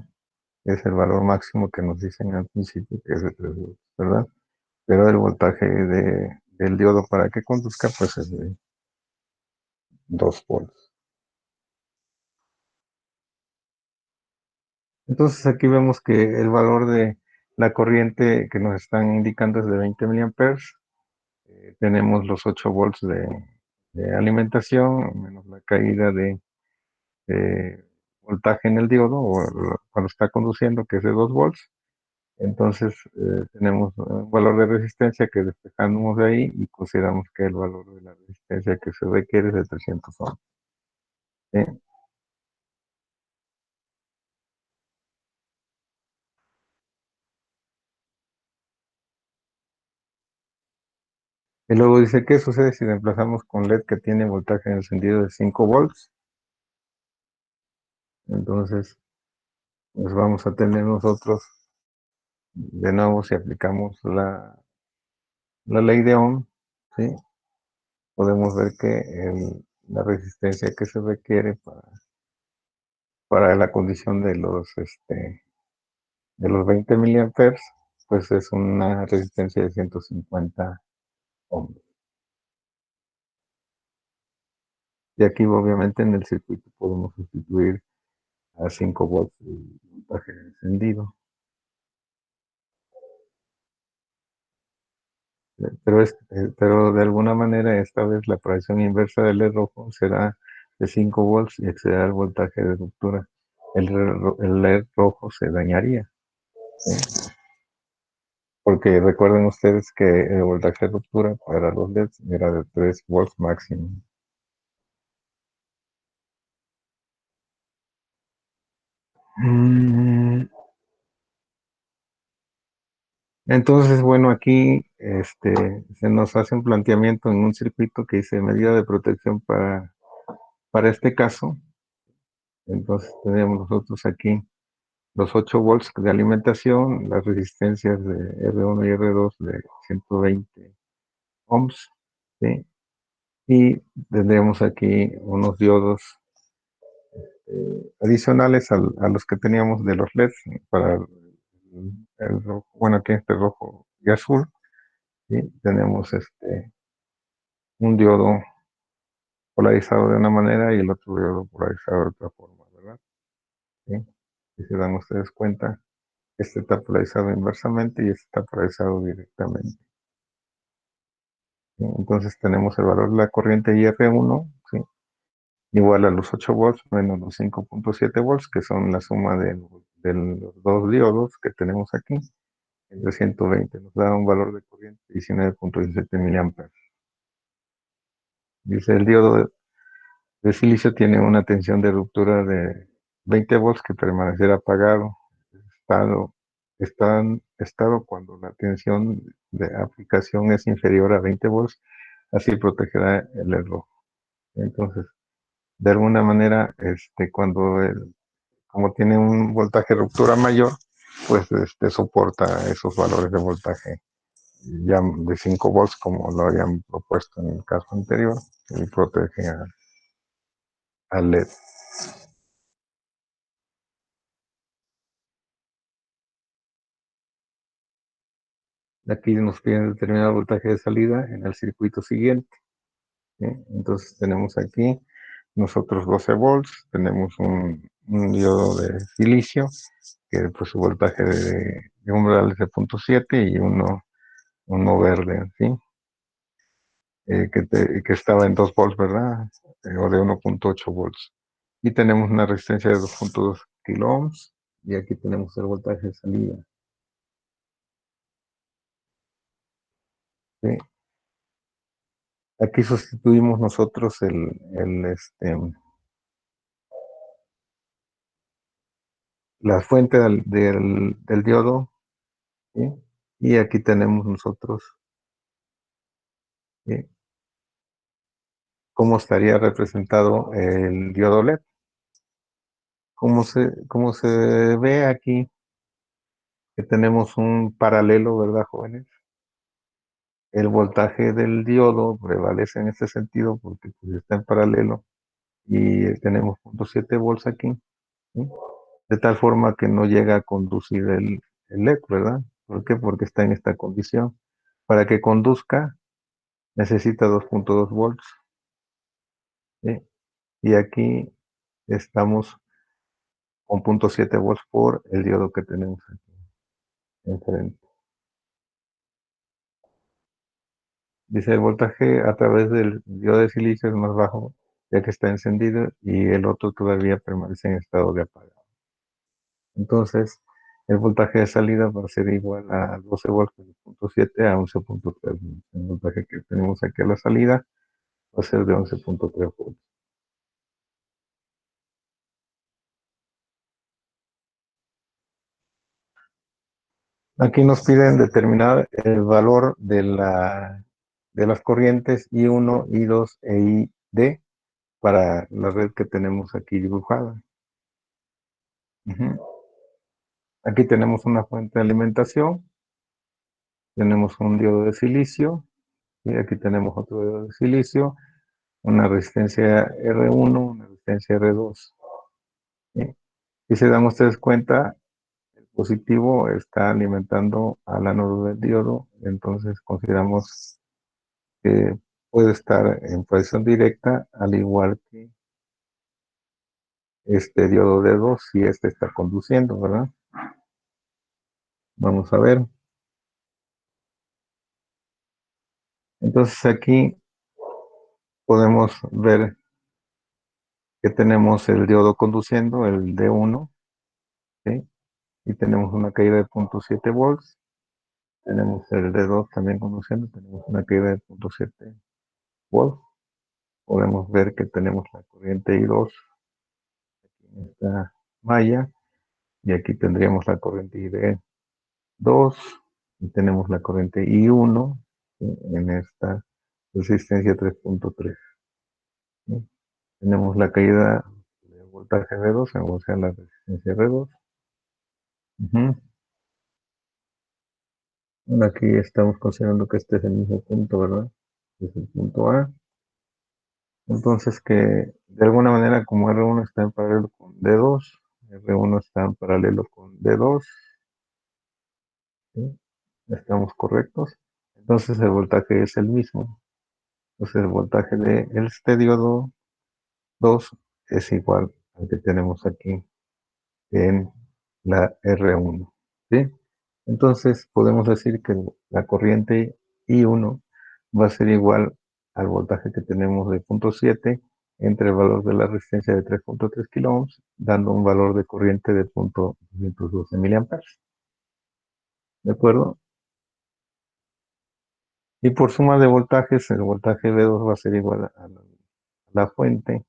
Es el valor máximo que nos dicen al principio, que es de 3 volts, ¿verdad? Pero el voltaje del diodo para que conduzca, pues es de 2 volts. Entonces aquí vemos que el valor de la corriente que nos están indicando es de 20 miliamperes. Tenemos los 8 volts de alimentación, menos la caída de voltaje en el diodo, cuando está conduciendo, que es de 2 volts. Entonces tenemos un valor de resistencia que despejamos de ahí y consideramos que el valor de la resistencia que se requiere es de 300 ohms, ¿sí? Y luego dice, ¿qué sucede si reemplazamos con LED que tiene voltaje encendido de 5 volts? Entonces, pues vamos a tener nosotros, de nuevo, si aplicamos la ley de Ohm, ¿sí? Podemos ver que la resistencia que se requiere para la condición de los 20 miliamperes, pues es una resistencia de 150 ohms. Y aquí obviamente en el circuito podemos sustituir a 5 volts de voltaje encendido. Pero de alguna manera esta vez la proyección inversa del LED rojo será de 5 volts y excederá el voltaje de ruptura. El LED rojo se dañaría, ¿sí? Porque recuerden ustedes que el voltaje de ruptura para los LEDs era de 3 volts máximo. Mm, Entonces, bueno, aquí se nos hace un planteamiento en un circuito que dice medida de protección para este caso. Entonces, tenemos nosotros aquí los 8 volts de alimentación, las resistencias de R1 y R2 de 120 ohms, ¿sí? Y tendríamos aquí unos diodos adicionales a los que teníamos de los LEDs para el rojo, bueno, aquí este rojo y azul, ¿sí? Tenemos un diodo polarizado de una manera y el otro diodo polarizado de otra forma, ¿verdad? ¿Sí? Si se dan ustedes cuenta, este está polarizado inversamente y este está polarizado directamente, ¿sí? Entonces tenemos el valor de la corriente IR1, ¿sí? Igual a los 8 volts menos los 5.7 volts, que son la suma de los dos diodos que tenemos aquí, el de 120, nos da un valor de corriente de 19.17 miliamperes. Dice, el diodo de silicio tiene una tensión de ruptura de 20 volts que permanecerá apagado, estado, estado cuando la tensión de aplicación es inferior a 20 volts, así protegerá el error. Entonces, de alguna manera, como tiene un voltaje de ruptura mayor, pues soporta esos valores de voltaje ya de 5 volts como lo habían propuesto en el caso anterior y protege al LED. Aquí nos piden determinar el voltaje de salida en el circuito siguiente, ¿sí? Entonces tenemos aquí nosotros 12 volts, tenemos un diodo de silicio que pues su voltaje de umbral es de 0.7 y uno verde, ¿sí? Que estaba en 2 volts, ¿verdad? O de 1.8 volts. Y tenemos una resistencia de 2.2 kilo ohms y aquí tenemos el voltaje de salida, ¿sí? Aquí sustituimos nosotros la fuente del diodo, ¿sí? Y aquí tenemos nosotros, ¿sí?, cómo estaría representado el diodo LED. Como se ve aquí, que tenemos un paralelo, ¿verdad, jóvenes? El voltaje del diodo prevalece en este sentido porque pues, está en paralelo y tenemos 0.7 volts aquí, ¿sí? De tal forma que no llega a conducir el LED, ¿verdad? ¿Por qué? Porque está en esta condición. Para que conduzca necesita 2.2 volts, ¿sí? Y aquí estamos con 0.7 volts por el diodo que tenemos aquí enfrente. Dice, el voltaje a través del diodo de silicio es más bajo, ya que está encendido y el otro todavía permanece en estado de apagado. Entonces, el voltaje de salida va a ser igual a 12 volts de 0.7 a 11.3. El voltaje que tenemos aquí a la salida va a ser de 11.3 volts. Aquí nos piden determinar el valor de las corrientes I1, I2 e ID para la red que tenemos aquí dibujada. Aquí tenemos una fuente de alimentación, tenemos un diodo de silicio, y aquí tenemos otro diodo de silicio, una resistencia R1, una resistencia R2. ¿Sí? Si se dan ustedes cuenta, el positivo está alimentando al ánodo del diodo, entonces consideramos que puede estar en posición directa, al igual que este diodo de 2 si este está conduciendo, ¿verdad? Vamos a ver. Entonces aquí podemos ver que tenemos el diodo conduciendo, el D1, ¿sí? Y tenemos una caída de 0.7 volts. Tenemos el D2 también conduciendo, tenemos una caída de 0.7 volts. Podemos ver que tenemos la corriente I2 en esta malla, y aquí tendríamos la corriente ID2, y tenemos la corriente I1, ¿sí?, en esta resistencia 3.3. ¿Sí? Tenemos la caída de voltaje R2, o sea, la resistencia R2. Bueno, aquí estamos considerando que este es el mismo punto, ¿verdad? Es el punto A. Entonces que de alguna manera, como R1 está en paralelo con D2, R1 está en paralelo con D2, ¿sí? Estamos correctos. Entonces el voltaje es el mismo. Entonces el voltaje de este diodo 2 es igual al que tenemos aquí en la R1, ¿sí? Entonces podemos decir que la corriente I1 va a ser igual al voltaje que tenemos de 0.7 entre el valor de la resistencia de 3.3 kilo ohms, dando un valor de corriente de 0.212 miliamperes. ¿De acuerdo? Y por suma de voltajes, el voltaje V2 va a ser igual a la fuente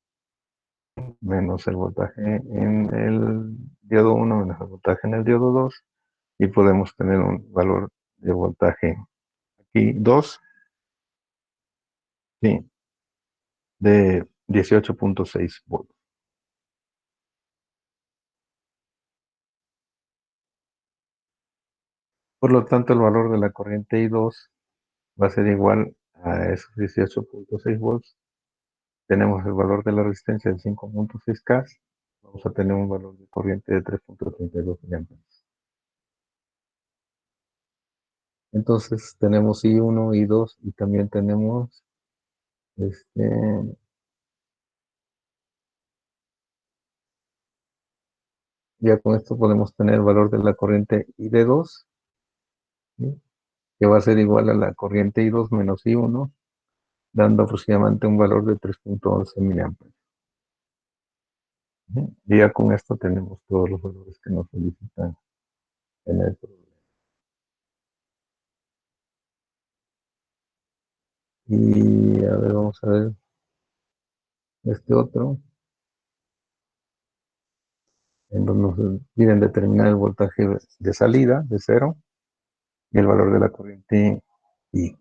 menos el voltaje en el diodo 1 menos el voltaje en el diodo 2, y podemos tener un valor de voltaje aquí 2, sí, de 18.6 volts. Por lo tanto, el valor de la corriente I2 va a ser igual a esos 18.6 volts. Tenemos el valor de la resistencia de 5.6 K. Vamos a tener un valor de corriente de 3.32 miliamperes. Entonces tenemos I1, I2 y también tenemos ya con esto podemos tener el valor de la corriente ID2, ¿sí?, que va a ser igual a la corriente I2 menos I1, dando aproximadamente un valor de 3.11 miliamperes. Y ya con esto tenemos todos los valores que nos solicitan en el problema. Y a ver, vamos a ver este otro. en donde nos piden determinar el voltaje de salida de 0 y el valor de la corriente I,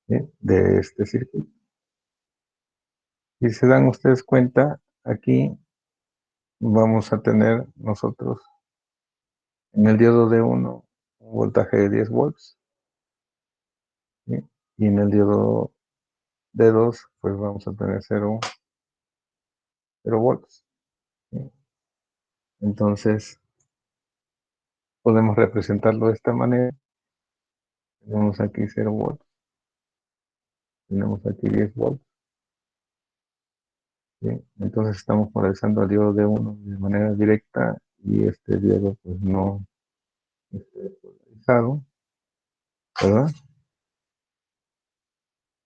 ¿sí? De este circuito. Si se dan ustedes cuenta, aquí vamos a tener nosotros en el diodo D1 un voltaje de 10 volts, ¿sí? Y en el diodo D2 pues vamos a tener 0 volts, ¿sí? Entonces podemos representarlo de esta manera. Tenemos aquí 0 volts, tenemos aquí 10 volts, ¿sí? Entonces estamos polarizando el diodo D1 de manera directa y este diodo pues no esté polarizado, ¿verdad?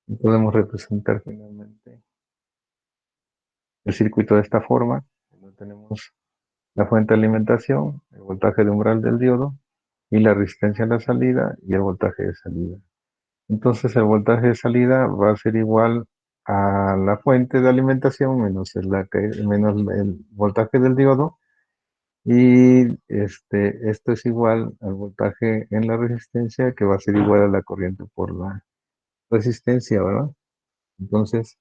Y podemos representar finalmente el circuito de esta forma. Tenemos la fuente de alimentación, el voltaje de umbral del diodo y la resistencia a la salida y el voltaje de salida. Entonces el voltaje de salida va a ser igual a la fuente de alimentación menos menos el voltaje del diodo, y esto es igual al voltaje en la resistencia, que va a ser igual a la corriente por la resistencia, ¿verdad? Entonces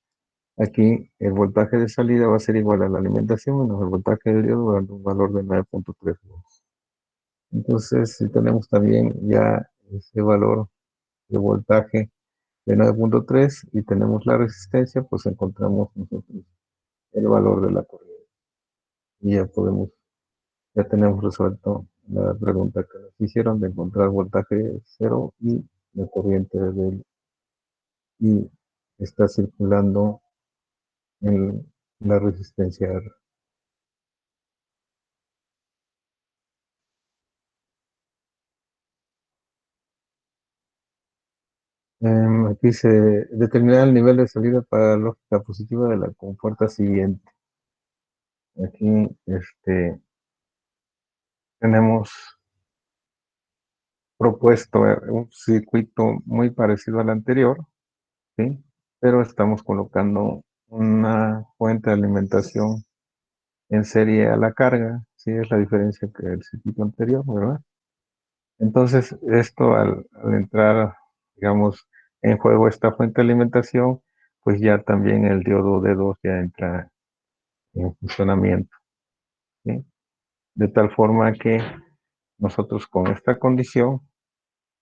aquí el voltaje de salida va a ser igual a la alimentación menos el voltaje del diodo, dando un valor de 9.3 volts. Entonces, si tenemos también ya ese valor de voltaje de 9.3 y tenemos la resistencia, pues encontramos nosotros el valor de la corriente. Y ya tenemos resuelto la pregunta que nos hicieron de encontrar voltaje 0 y la corriente del I está circulando en la resistencia R. Aquí se determina el nivel de salida para la lógica positiva de la compuerta siguiente. Aquí tenemos propuesto un circuito muy parecido al anterior, ¿sí? Pero estamos colocando una fuente de alimentación en serie a la carga, ¿sí? Es la diferencia que el circuito anterior, ¿verdad? Entonces, esto al entrar, digamos, en juego esta fuente de alimentación, pues ya también el diodo D2 ya entra en funcionamiento, ¿sí? De tal forma que nosotros con esta condición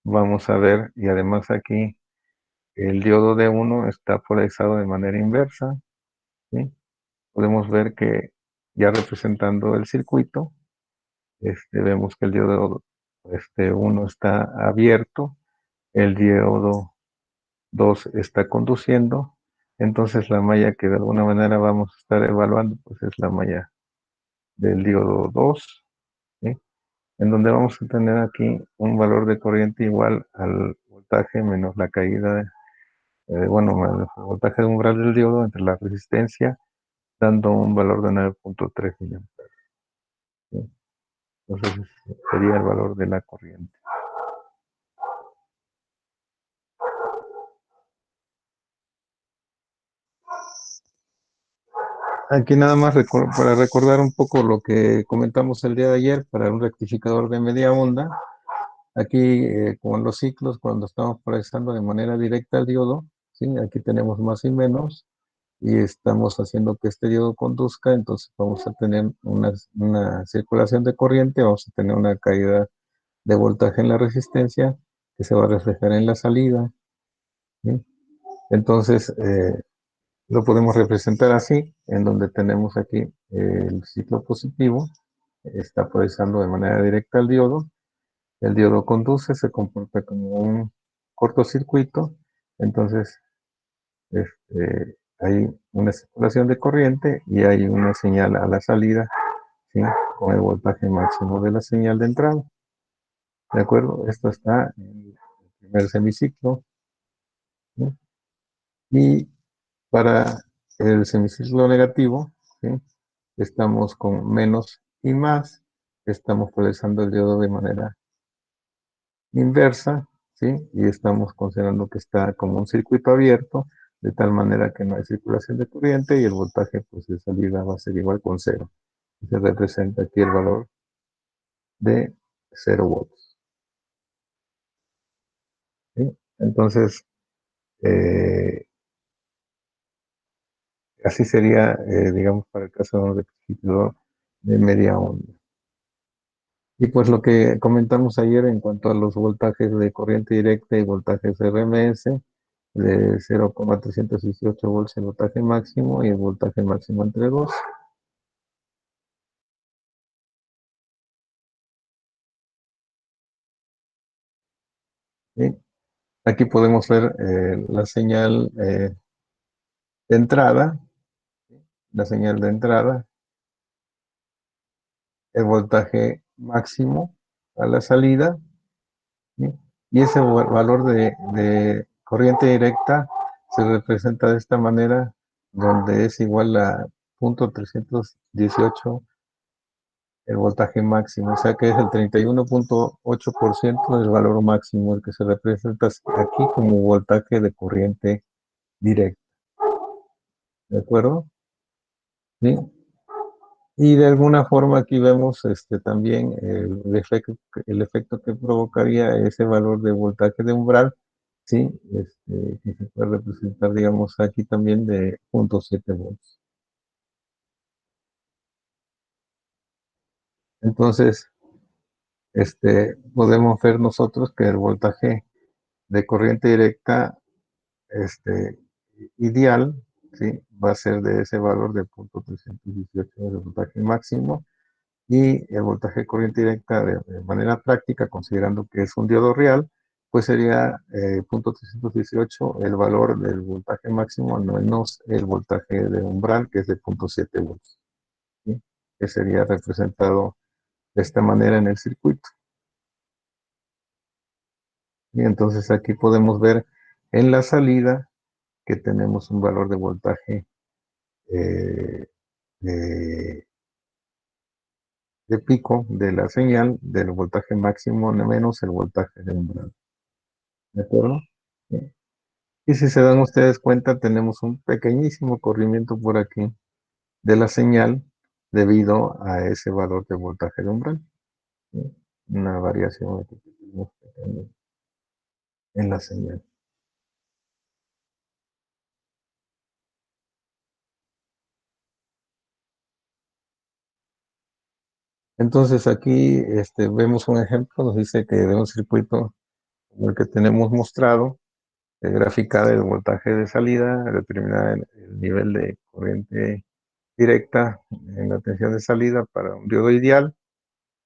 vamos a ver, y además aquí el diodo D1 está polarizado de manera inversa, ¿sí? Podemos ver que ya representando el circuito, vemos que el diodo 1 está abierto, el diodo 2 está conduciendo, entonces la malla que de alguna manera vamos a estar evaluando, pues es la malla del diodo 2, ¿sí? En donde vamos a tener aquí un valor de corriente igual al voltaje menos la caída, bueno, el voltaje de umbral del diodo entre la resistencia, dando un valor de 9.3 miliamperes, ¿sí? Entonces sería el valor de la corriente. Aquí nada más para recordar un poco lo que comentamos el día de ayer para un rectificador de media onda. Aquí, con los ciclos, cuando estamos polarizando de manera directa el diodo, ¿sí? Aquí tenemos más y menos, y estamos haciendo que este diodo conduzca, entonces vamos a tener una circulación de corriente, vamos a tener una caída de voltaje en la resistencia, que se va a reflejar en la salida, ¿sí? Entonces, lo podemos representar así, en donde tenemos aquí el ciclo positivo, está polarizando de manera directa el diodo conduce, se comporta como un cortocircuito, entonces hay una circulación de corriente y hay una señal a la salida, ¿sí? Con el voltaje máximo de la señal de entrada. ¿De acuerdo? Esto está en el primer semiciclo, ¿sí? Y para el semiciclo negativo, ¿sí? Estamos con menos y más, estamos polarizando el diodo de manera inversa, ¿sí? Y estamos considerando que está como un circuito abierto, de tal manera que no hay circulación de corriente y el voltaje pues, de salida va a ser igual con 0. Se representa aquí el valor de 0 volts. ¿Sí? Entonces, así sería, digamos, para el caso de un rectificador de media onda. Y pues lo que comentamos ayer en cuanto a los voltajes de corriente directa y voltajes RMS, de 0,318 volts el voltaje máximo y el voltaje máximo entre 2. ¿Sí? Aquí podemos ver la señal de entrada, la señal de entrada, el voltaje máximo a la salida, ¿sí? Y ese valor de corriente directa se representa de esta manera, donde es igual a 0.318 el voltaje máximo, o sea que es el 31.8% del valor máximo, el que se representa aquí como voltaje de corriente directa. ¿De acuerdo? ¿Sí? Y de alguna forma aquí vemos también el efecto que provocaría ese valor de voltaje de umbral, ¿sí? Que se puede representar, digamos, aquí también de 0.7 volts. Entonces, podemos ver nosotros que el voltaje de corriente directa ideal, ¿sí? Va a ser de ese valor de 0.318 de voltaje máximo, y el voltaje de corriente directa de manera práctica, considerando que es un diodo real, pues sería 0.318 el valor del voltaje máximo menos el voltaje de umbral, que es de 0.7 volts, ¿sí? Que sería representado de esta manera en el circuito. Y entonces aquí podemos ver en la salida que tenemos un valor de voltaje eh, de, de pico de la señal del voltaje máximo menos el voltaje de umbral. ¿De acuerdo? Sí. Y si se dan ustedes cuenta, tenemos un pequeñísimo corrimiento por aquí de la señal debido a ese valor de voltaje de umbral, ¿sí? Una variación aquí que tenemos en la señal. Entonces aquí vemos un ejemplo, nos dice que de un circuito como el que tenemos mostrado, graficada el voltaje de salida, determinar el nivel de corriente directa en la tensión de salida para un diodo ideal,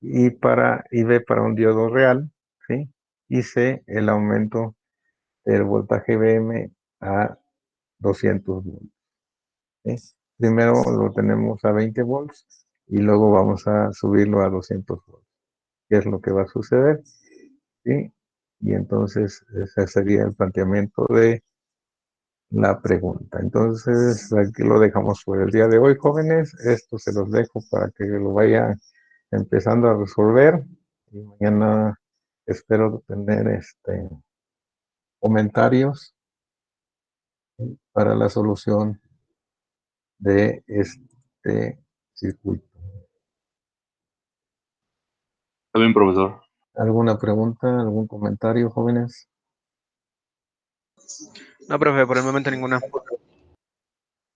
y B para un diodo real, ¿sí? Y C el aumento del voltaje BM a 200 volts, ¿sí? Primero lo tenemos a 20 volts y luego vamos a subirlo a 200 volts. ¿Qué es lo que va a suceder? ¿Sí? Y entonces ese sería el planteamiento de la pregunta. Entonces, aquí lo dejamos por el día de hoy, jóvenes. Esto se los dejo para que lo vayan empezando a resolver. Y mañana espero tener comentarios para la solución de este circuito. Está bien, profesor. ¿Alguna pregunta, algún comentario, jóvenes? No, profe, por el momento ninguna.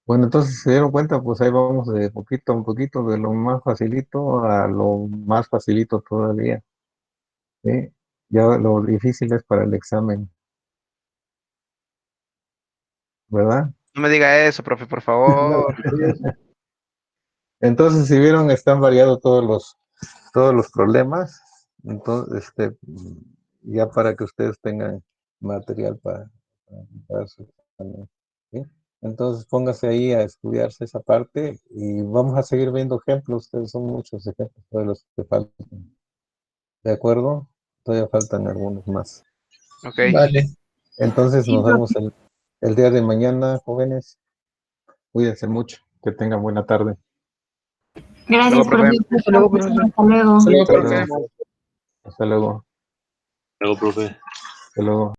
Bueno, entonces si se dieron cuenta, pues ahí vamos de poquito a poquito, de lo más facilito a lo más facilito todavía, ¿sí? Ya lo difícil es para el examen, ¿verdad? No me diga eso, profe, por favor. Entonces, si vieron, están variados todos los problemas. Entonces, ya para que ustedes tengan material para su examen, ¿sí? Entonces, póngase ahí a estudiarse esa parte y vamos a seguir viendo ejemplos. Ustedes son muchos ejemplos de los que faltan. ¿De acuerdo? Todavía faltan algunos más. Ok. Vale. Entonces, Sí, nos vemos el día de mañana, jóvenes. Cuídense mucho. Que tengan buena tarde. gracias por profe. su Hasta luego, presentación. profesor. Hasta luego. Hasta luego, Hasta profe. luego. Hasta luego. Luego, profe. Hasta luego.